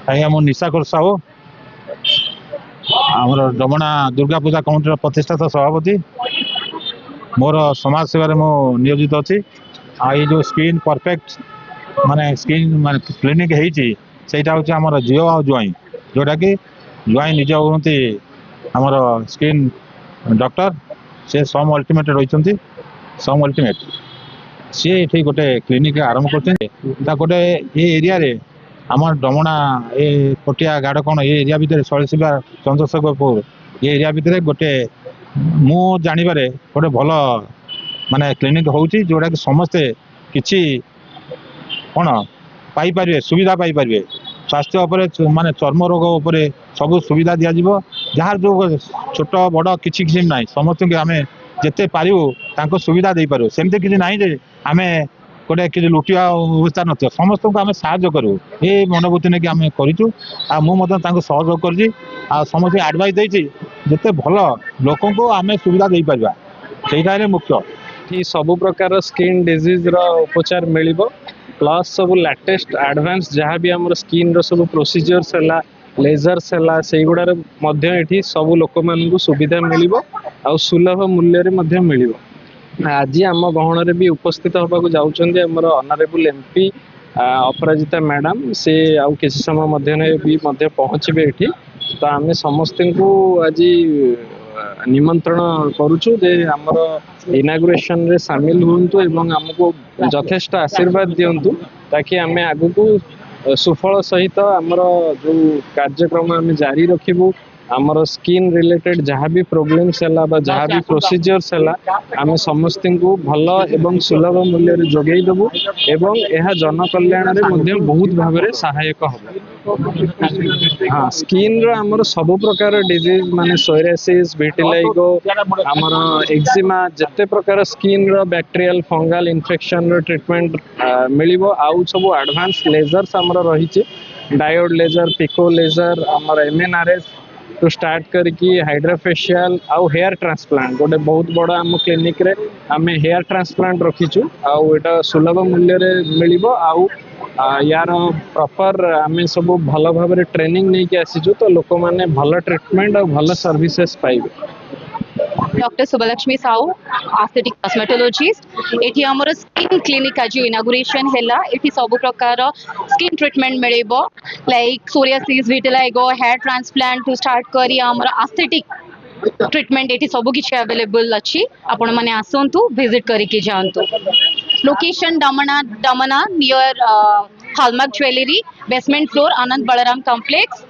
आज्ञा मु निशाकर साहू आमर डमणा दुर्गा पूजा कमिटी प्रतिष्ठाता सभापति मोर समाज सेवा मु नियोजित अच्छी आई जो स्किन परफेक्ट माने स्किन माने क्लिनिक होटा हूँ आम झील आ ज्वाई जोटा कि ज्वाई निज हूँ आमर स्किन डॉक्टर से सम अल्टीमेट रही सम अल्टीमेट सी ये गोटे क्लिनिक आरंभ कर गोटे ये एरिया रे आम डमणा ये पटिया गाड़ कौन ये एरिया भितर सलीशिवा चंद्रशेखरपुर ये एरिया भितर गोटे मु जानवे गोटे भल माने क्लिनिक होची जोड़ा कि समस्ते किछि कौन पाइपर सुविधा पाइपर स्वास्थ्य उपरे माने चर्म रोग उपरे सब सुविधा दि जाव जार जो छोट बड़ किसी किसी ना समस्त आम जिते पारू सुविधा दे पारू सेमती किसी ना जे आम गोटे किसी लुटिया अवस्था न समस्त को आम साहय करूँ ये मनोभूति नहीं आम करूँ सहयोग कर समस्त आडभाइस देती जिते भल लोक को आम सुविधा दे पार से मुख्य सब प्रकार स्किन डिजीज रो उपचार मिलिबो प्लस सब लेटेस्ट एडवांस जहाँ भी आम स्किन रो सब प्रोसीजर्स है लेजर्स है से गुड़ार सब लोक मान सुविधा मिलिबो आ सुलभ मूल्य रे मिलिबो आज आम गहन भी उपस्थित होगा जाऊँच आमर ऑनरेबल एमपी अपराजिता मैडम से आउ किसी समय भी पहुँचे ये तो आम समस्त को आज निमंत्रण करुचु जे आमर इनागुरेशन रे सामिल हुंतु एवं हमको यथेष्ट आशीर्वाद दिंतु ताकि आम आगु को सुफल सहित आमर जो कार्यक्रम आम जारी रखिबू आमर स्किन रिलेटेड जहाँ भी प्रोब्लेम्स है जहाँ भी प्रोसीजर्स है आम समस्त को भल एवं सुलभ मूल्य जोगई देबू एवं यह जन कल्याण में बहुत भाव सहायक हम हाँ स्किन रो आमर सब प्रकार डिजीज माने सोरियासिस विटिलिगो आमर एक्जिमा जिते प्रकार स्किन रो बैक्टीरियल फंगल इन्फेक्शन रो ट्रीटमेंट मिलिबो आउ सब एडवांस लेजर्स आमर रही डायोड लेजर पिको लेजर आमर एमएनआरएस टू स्टार्ट करके हाइड्रोफेशियल आउ हेयर ट्रांसप्लांट गोटे बहुत बड़ा आम क्लिनिक रे आम हेयर ट्रांसप्लांट रखीचु आउ एटा सुलभ मूल्य रे मिलिबो आउ यार प्रॉपर आम सब भल भाव ट्रेनिंग नहीं कि आसीचु तो लोक माने भल ट्रीटमेंट और भल सर्विसेज पाइबे। Doctor Subalakshmi Sahu aesthetic cosmetologist एठी हमर स्किन क्लिनिक आज इनागुरेशन हैला एठी सब प्रकार स्किन ट्रीटमेंट मिलेबो like psoriasis vitiligo hair transplant to start करी हमर आस्थेटिक ट्रीटमेंट एठी सब किछि अवेलेबल अछि आपण माने आसंतु विजिट करी के जानतु location Damana near Hallmark jewellery basement floor Anand Balram complex